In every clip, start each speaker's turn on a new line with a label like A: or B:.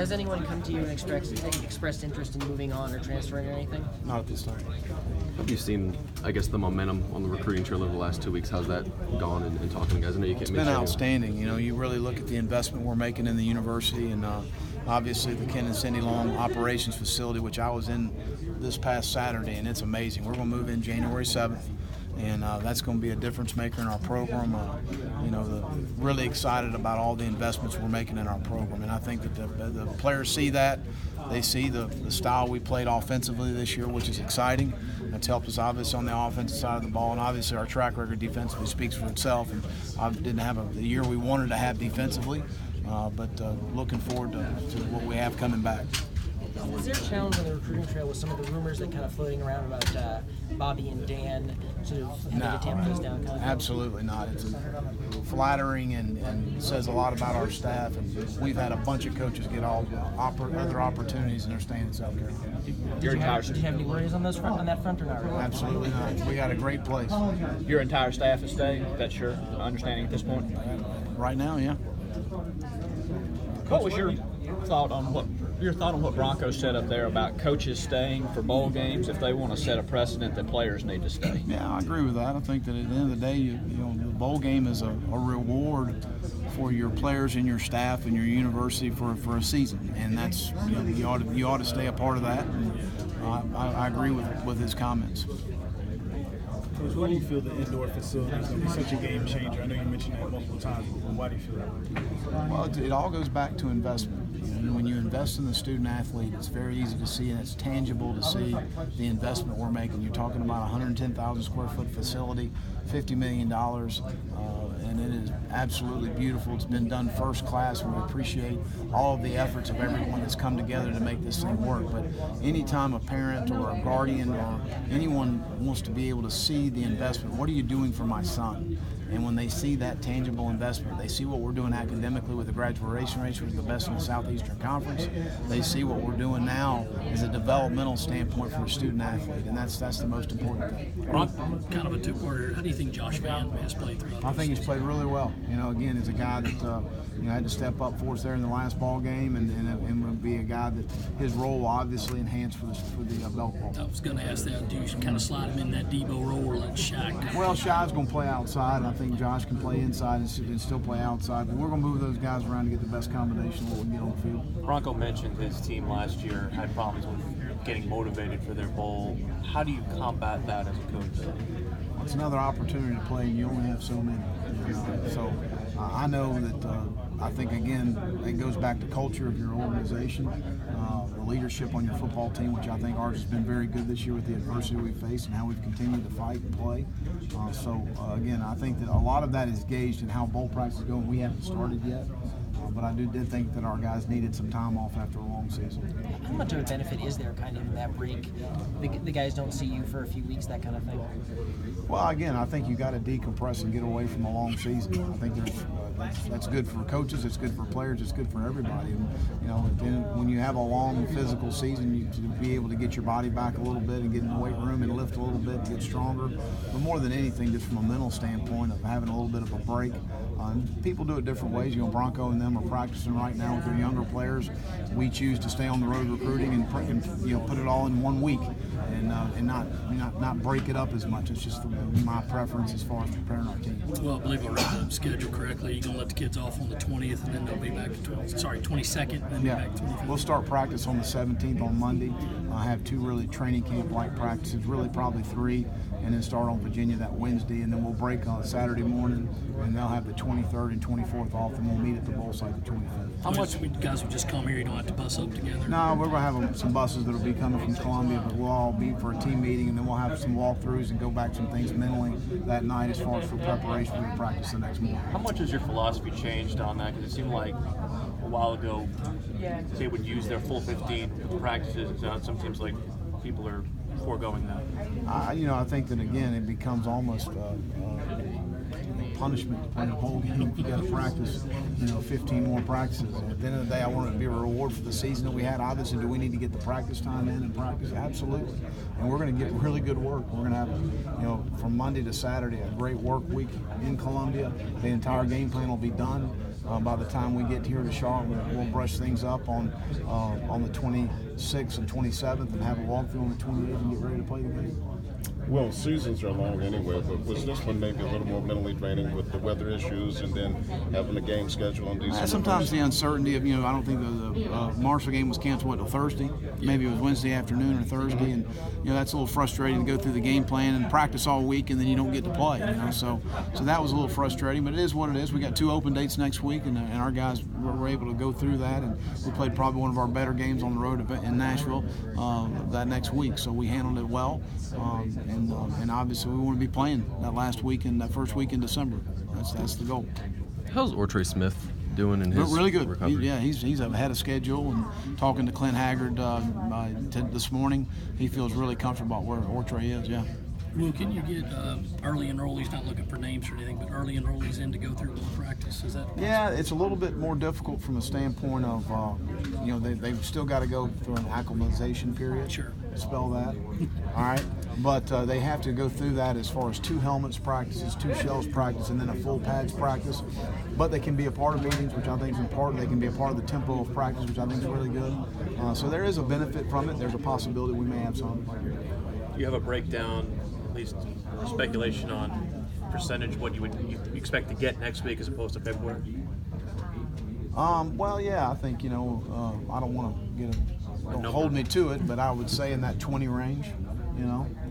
A: Has anyone come to you and expressed interest in moving on or transferring or anything?
B: Not at this time.
C: Have you seen, I guess, the momentum on the recruiting trail over the last 2 weeks? How's that gone in talking to guys? I know you can't.
B: It's been outstanding. You know, you really look at the investment we're making in the university, and obviously the Ken and Cindy Long operations facility, which I was in this past Saturday, and it's amazing. We're going to move in January 7th. And that's going to be a difference maker in our program. Really excited about all the investments we're making in our program. And I think that the players see that. They see the style we played offensively this year, which is exciting. That's helped us obviously on the offensive side of the ball. And obviously our track record defensively speaks for itself. And I didn't have the year we wanted to have defensively, but looking forward to what we have coming back.
A: Is there a challenge on the recruiting trail with some of the rumors that kind of floating around about Bobby and Dan sort of having to tamp those down?
B: Absolutely not. It's flattering and says a lot about our staff. And we've had a bunch of coaches get all other opportunities, and they're staying in South Carolina.
A: Did you have any worries on that front or not really?
B: Absolutely not. We got a great place.
D: Your entire staff is staying? That's your understanding at this point?
B: Right now, yeah.
D: What was your thought on what Broncos said up there about coaches staying for bowl games if they want to set a precedent that players need to stay?
B: Yeah, I agree with that. I think that at the end of the day, the bowl game is a reward for your players and your staff and your university for a season, and that's you ought to stay a part of that. And I agree with his comments.
E: Coach, why do you feel the indoor facility is going to be such a game changer? I know you mentioned that multiple times, but why do you feel that?
B: Well, it all goes back to investment. When you invest in the student athlete, it's very easy to see, and it's tangible to see the investment we're making. You're talking about a 110,000 square foot facility, $50 million, and it is absolutely beautiful. It's been done first class, and we appreciate all of the efforts of everyone that's come together to make this thing work. But anytime a parent or a guardian or anyone wants to be able to see the investment, what are you doing for my son? And when they see that tangible investment, they see what we're doing academically with the graduation rate, which is the best in the Southeastern Conference. They see what we're doing now as a developmental standpoint for a student athlete, and that's the most important thing.
F: Kind of a two-parter. How do you think Josh Vann has played throughout?
B: I think he's played really well. Again, he's a guy that had to step up for us there in the last ball game, and will be a guy that his role will obviously enhance for the Belk Bowl.
F: I was going to ask that. Do you kind of slide him in that Debo role or let Shaq?
B: Well, Shaq's going to play outside, and I think Josh can play inside and still play outside. But we're going to move those guys around to get the best combination of what we can get on the field.
G: Bronco mentioned his team last year had problems with getting motivated for their bowl. How do you combat that as a coach?
B: It's another opportunity to play, and you only have so many. So I know that I think, again, it goes back to culture of your organization, the leadership on your football team, which I think ours has been very good this year with the adversity we've faced and how we've continued to fight and play. Again, I think that a lot of that is gauged in how bowl practice is going. We haven't started yet. But I did think that our guys needed some time off after a long season.
A: How much of a benefit is there kind of in that break? The guys don't see you for a few weeks, that kind of thing?
B: Well, again, I think you got to decompress and get away from a long season. I think that's good for coaches, it's good for players, it's good for everybody. And, when you have a long physical season, you to be able to get your body back a little bit and get in the weight room and lift a little bit and get stronger. But more than anything, just from a mental standpoint of having a little bit of a break. People do it different ways. Bronco and them are practicing right now with their younger players. We choose to stay on the road recruiting and put it all in 1 week and not break it up as much. It's just my preference as far as preparing our team.
F: Well, I believe I read the schedule correctly. You're going to let the kids off on the 20th, and then they'll be back 22nd, and then be back 25th.
B: We'll start practice on the 17th on Monday. I have 2 really training camp-like practices, really probably 3, and then start on Virginia that Wednesday, and then we'll break on Saturday morning, and they'll have the 23rd and 24th off, and we'll meet at the bowl site the 25th.
F: How much guys would just come here? You don't have to bus up together?
B: No, we're going to have some buses that will be coming from Columbia, but we'll all be for a team meeting, and then we'll have some walkthroughs and go back some things mentally that night as far as for preparation for the practice the next morning.
G: How much has your philosophy changed on that? Because it seemed like a while ago they would use their full 15 practices. Some teams like people are foregoing that.
B: I think that, again, it becomes almost punishment to play a bowl game if you got to practice, 15 more practices. At the end of the day, I want it to be a reward for the season that we had. Obviously, do we need to get the practice time in and practice? Absolutely. And we're going to get really good work. We're going to have, from Monday to Saturday, a great work week in Columbia. The entire game plan will be done. by the time we get here to Charlotte, we'll brush things up on the 26th and 27th and have a walkthrough on the 28th and get ready to play the game.
H: Well, seasons are long anyway, but was this one maybe a little more mentally draining with the weather issues and then having a game schedule on December?
B: Sometimes the uncertainty of, I don't think the Marshall game was canceled until Thursday. Maybe it was Wednesday afternoon or Thursday, and that's a little frustrating to go through the game plan and practice all week and then you don't get to play. So that was a little frustrating, but it is what it is. We got 2 open dates next week, and our guys were able to go through that, and we played probably one of our better games on the road in Nashville that next week. So we handled it well. And obviously we want to be playing that last week and that first week in December. That's the goal.
C: How's Ortre Smith doing in his
B: really good
C: recovery?
B: He's ahead of schedule, and talking to Clint Haggard this morning, he feels really comfortable about where Ortre is.
F: Well, can you get early enrollees, not looking for names or anything, but early enrollees in to go through bowl practice? Is that possible?
B: Yeah, it's a little bit more difficult from a standpoint of, they've still got to go through an acclimatization period.
F: Sure.
B: Spell that. All right. But they have to go through that as far as 2 helmets practices, 2 shells practice, and then a full pads practice. But they can be a part of meetings, which I think is important. They can be a part of the tempo of practice, which I think is really good. So there is a benefit from it. There's a possibility we may have some.
G: Do you have a breakdown, at least speculation on percentage what you expect to get next week as opposed to February?
B: Well, yeah, I think, I don't want to don't hold me to it, but I would say in that 20 range.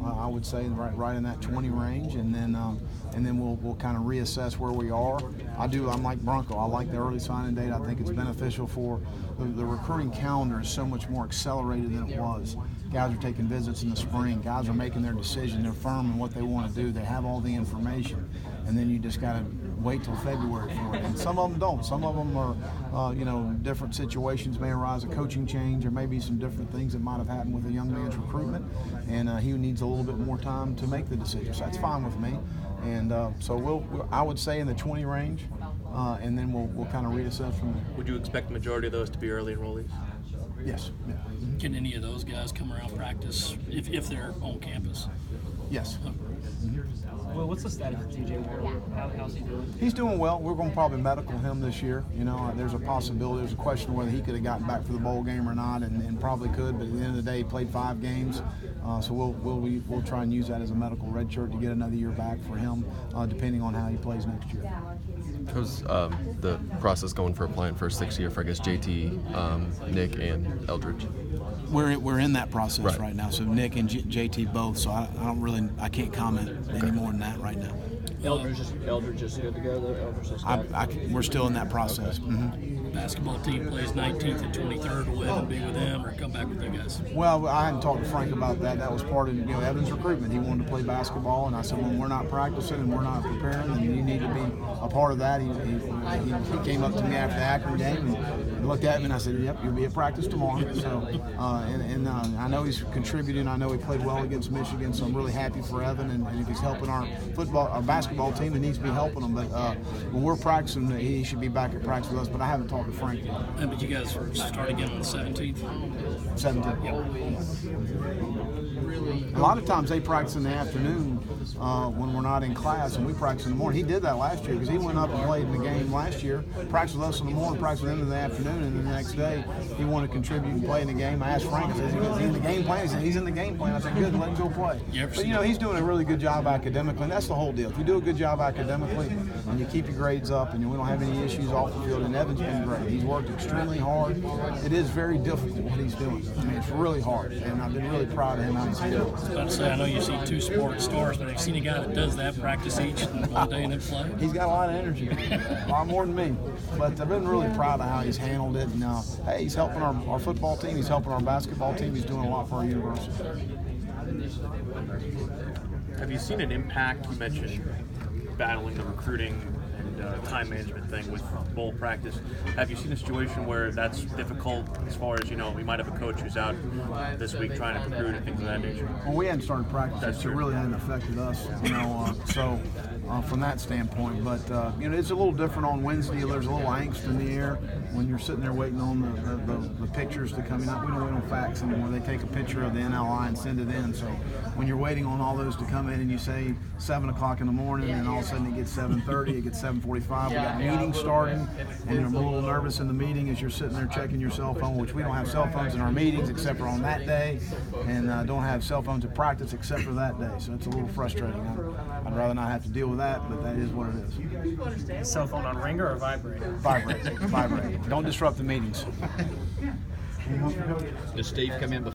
B: I would say right in that 20 range, and then we'll kind of reassess where we are. I'm like Bronco. I like the early signing date. I think it's beneficial for the recruiting calendar is so much more accelerated than it was. Guys are taking visits in the spring. Guys are making their decision. They're firm in what they want to do. They have all the information, and then you just got to wait till February for it. And some of them don't. Some of them are, different situations may arise, a coaching change, or maybe some different things that might have happened with a young man's recruitment, and he needs a little bit more time to make the decision. So that's fine with me. And so I would say in the 20 range, and then we'll kind of reassess from there.
G: Would you expect the majority of those to be early enrollees?
B: Yes. Yeah.
F: Can any of those guys come around practice if they're on campus?
B: Yes.
A: Well, what's the status of TJ Ward? How's he doing?
B: He's doing well. We're going to probably medical him this year. There's a possibility. There's a question whether he could have gotten back for the bowl game or not, and probably could. But at the end of the day, he played 5 games. So we'll try and use that as a medical red shirt to get another year back for him, depending on how he plays next year.
C: How's the process going for applying for a 6th year for, I guess, JT, Nick, and Eldridge?
B: We're in that process right now. So Nick and JT both. So I can't comment any more than that right now.
D: Eldridge is good to go though.
B: We're still in that process. Mm-hmm.
F: Basketball team plays 19th and 23rd. Will Evan be with them or come back with you guys?
B: Well, I hadn't talked to Frank about that. That was part of Evan's recruitment. He wanted to play basketball, and I said, well, we're not practicing and we're not preparing, and you need to be a part of that. He came up to me after the Akron game and looked at me, and I said, yep, you'll be at practice tomorrow. So, I know he's contributing. I know he played well against Michigan, so I'm really happy for Evan. And if he's helping our basketball team, he needs to be helping them. But when we're practicing, he should be back at practice with us. But I haven't talked to Frank yet.
F: But you guys start again on the 17th?
B: 17th. A lot of times they practice in the afternoon when we're not in class, and we practice in the morning. He did that last year because he went up and played in the game last year, practiced with us in the morning, practiced with them in the afternoon, and then the next day he wanted to contribute and play in the game. I asked Frank, I said, is he in the game plan? He said, he's in the game plan. I said, good, let him go play. But he's doing a really good job academically, and that's the whole deal. If you do a good job academically and you keep your grades up and we don't have any issues off the field, and Evan's been great. He's worked extremely hard. It is very difficult what he's doing. I mean, it's really hard, and I've been really proud of him how he's doing.
F: I was about to say, I know you see 2 sports stars, but have you seen a guy that does that, practice each one day and then play?
B: He's got a lot of energy, a lot more than me. But I've been really proud of how he's handled it. And hey, he's helping our football team. He's helping our basketball team. He's doing a lot for our university.
G: Have you seen an impact? You mentioned battling the recruiting and time management thing with bowl practice. Have you seen a situation where that's difficult as far as, we might have a coach who's out this week trying to recruit and things of that nature?
B: Well, we hadn't started practice, so it really hadn't affected us, from that standpoint. But, it's a little different on Wednesday. There's a little angst in the air. when you're sitting there waiting on the pictures to come in. We don't wait on fax anymore. They take a picture of the NLI and send it in. So when you're waiting on all those to come in and you say 7 o'clock in the morning and all of a sudden it gets 7:30, it gets 7:45, we got meetings starting and you're a little nervous in the meeting as you're sitting there checking your cell phone, which we don't have cell phones in our meetings except for on that day, and don't have cell phones at practice except for that day. So it's a little frustrating. I'd rather not have to deal with that, but that is what it is.
A: Cell phone on ringer or vibrate?
B: Vibrate. Don't disrupt the meetings.
D: Does Steve come in before?